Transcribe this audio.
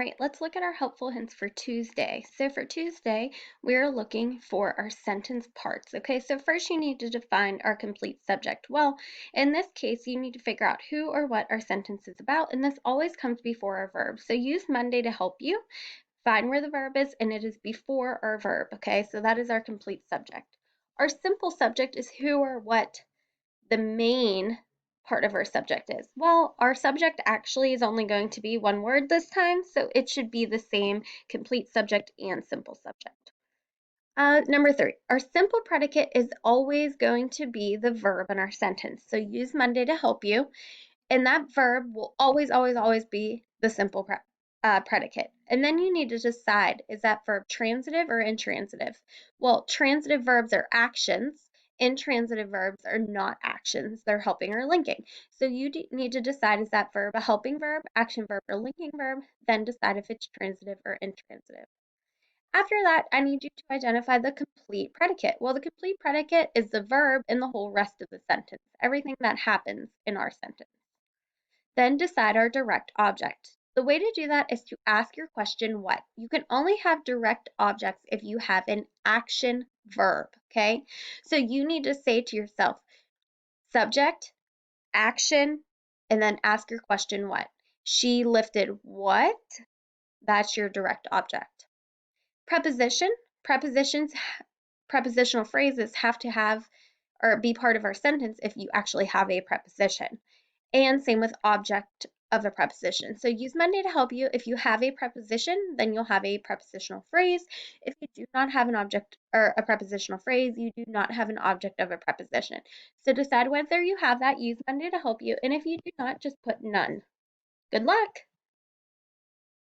All right, let's look at our helpful hints for Tuesday. So for Tuesday, we're looking for our sentence parts. Okay, so first you need to define our complete subject. Well, in this case, you need to figure out who or what our sentence is about, and this always comes before our verb. So use Monday to help you find where the verb is, and it is before our verb. Okay, so that is our complete subject. Our simple subject is who or what the main part of our subject is? Well, our subject actually is only going to be one word this time, so it should be the same complete subject and simple subject. Number 3, our simple predicate is always going to be the verb in our sentence. So use Monday to help you, and that verb will always, always, always be the simple predicate. And then you need to decide, is that verb transitive or intransitive? Well, transitive verbs are actions. Intransitive verbs are not actions. They're helping or linking. So you need to decide, is that verb a helping verb, action verb, or linking verb? Then decide if it's transitive or intransitive. After that, I need you to identify the complete predicate. Well, the complete predicate is the verb in the whole rest of the sentence, everything that happens in our sentence. Then decide our direct object. The way to do that is to ask your question what. You can only have direct objects if you have an action verb, okay? So you need to say to yourself, subject, action, and then ask your question what. She lifted what? That's your direct object. Preposition, prepositions, prepositional phrases have to have or be part of our sentence if you actually have a preposition. And same with object of a preposition. So use Monday to help you. If you have a preposition, then you'll have a prepositional phrase. If you do not have an object or a prepositional phrase, you do not have an object of a preposition. So decide whether you have that, use Monday to help you, and if you do not, just put none. Good luck!